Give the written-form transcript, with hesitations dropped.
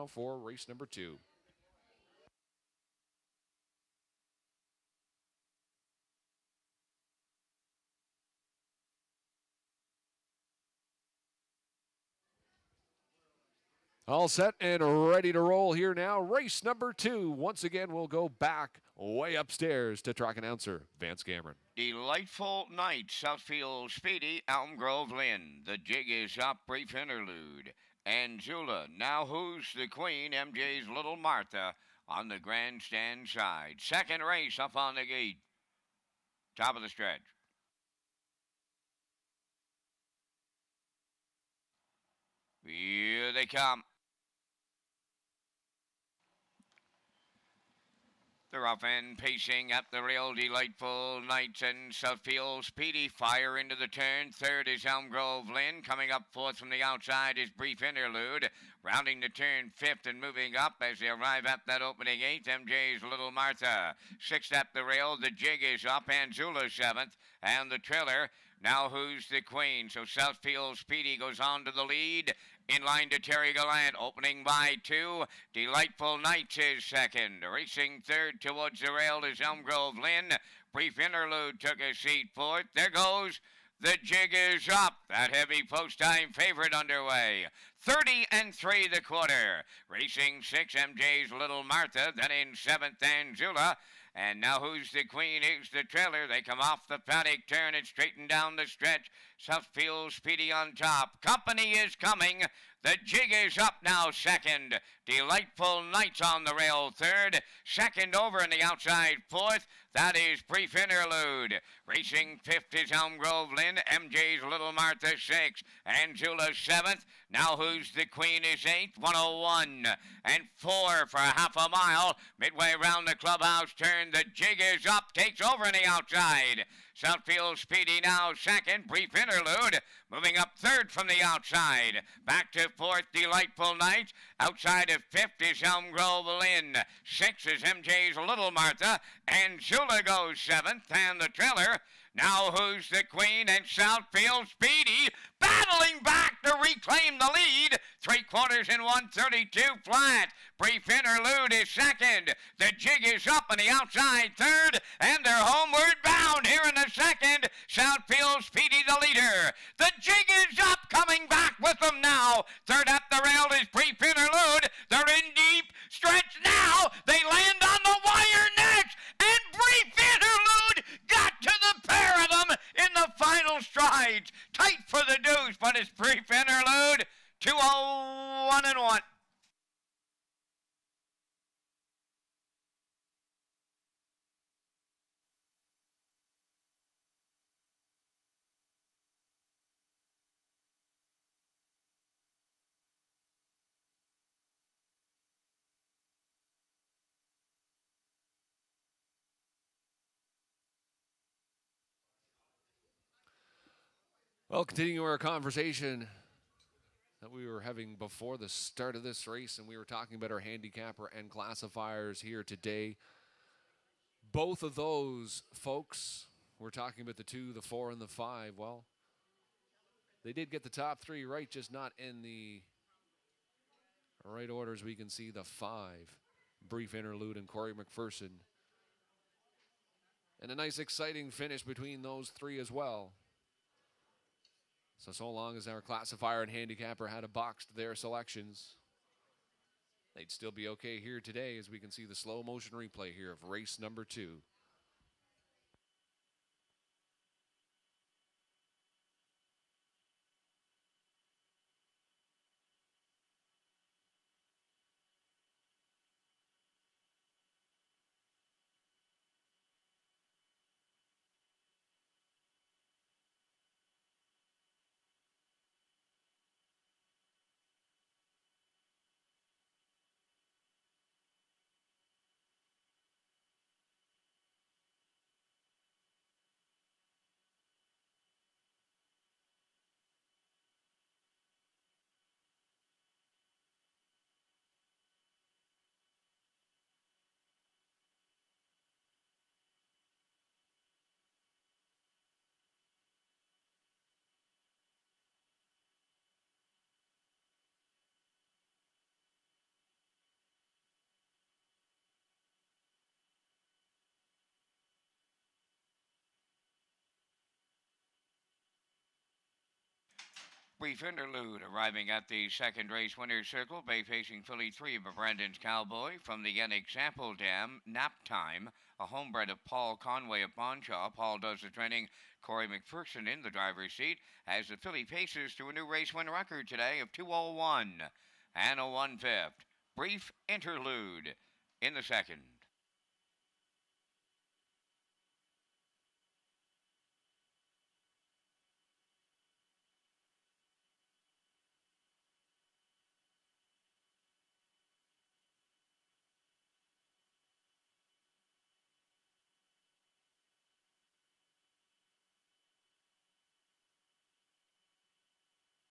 for race number 2. All set and ready to roll here now. Race number 2. Once again, we'll go back way upstairs to track announcer Vance Cameron. Delightful Night, Southfield Speedy, Elm Grove Lynn. The jig is up, brief interlude. And Zula, now who's the queen? MJ's Little Martha on the grandstand side. Second race up on the gate. Top of the stretch. Here they come. They're off and pacing at the rail. Delightful Nights and Southfield Speedy fire into the turn. Third is Elm Grove Lynn. Coming up fourth from the outside is Brief Interlude. Rounding the turn fifth and moving up as they arrive at that opening eighth. MJ's Little Martha. Sixth at the rail. The jig is up. And Zula seventh. And the trailer. Now who's the queen? So Southfield Speedy goes on to the lead. In line to Terry Gallant, opening by 2. Delightful Nights is second. Racing third towards the rail is Elm Grove Lynn. Brief Interlude took a seat fourth. There goes. The jig is up. That heavy post-time favorite underway. 30-3 the quarter. Racing 6, MJ's Little Martha. Then in seventh, Anzula. And now who's the queen is the trailer. They come off the paddock turn and straighten down the stretch. Southfield Speedy on top. Company is coming. The jig is up now second. Delightful Nights on the rail third. Second over in the outside fourth. That is Brief Interlude. Racing fifth is Elm Grove Lynn. MJ's Little Martha sixth. Angela seventh. Now who's the queen is eighth. 101 and 4 for half a mile. Midway around the clubhouse turn. The jig is up. Takes over in the outside. Southfield Speedy now second. Brief Interlude. Moving up third from the outside. Back to fourth, Delightful Night. Outside of fifth is Elm Grove Lynn. Sixth is MJ's Little Martha. And Zula goes seventh. And the trailer. Now who's the queen? And Southfield Speedy battling back to reclaim the lead. 3/4 in 132 flat. Brief Interlude is second. The jig is up on the outside third. And they're homeward bound here in the second. Southfield Speedy the leader. The jig is up, coming back with them now. Third at the rail is Brief Interlude. They're in deep stretch now. They land on the wire next. And Brief Interlude got to the pair of them in the final strides. Tight for the deuce, but it's Brief Interlude. 201 and 1. Well, continuing our conversation that we were having before the start of this race, and we were talking about our handicapper and classifiers here today. Both of those folks, we're talking about the 2, the 4, and the 5. Well, they did get the top 3 right, just not in the right order. As we can see, the 5, Brief Interlude and Corey McPherson. And a nice exciting finish between those 3 as well. So long as our classifier and handicapper had a boxed their selections, they'd still be okay here today, as we can see the slow motion replay here of race number 2. Brief interlude. Arriving at the second race winner's circle, bay facing filly 3 by Brandon's Cowboy from the Unexample Dam, Nap Time, a homebred of Paul Conway of Bonshaw. Paul does the training. Corey McPherson in the driver's seat as the filly paces to a new race win record today of 2:01 and a 1/5. Brief interlude in the second.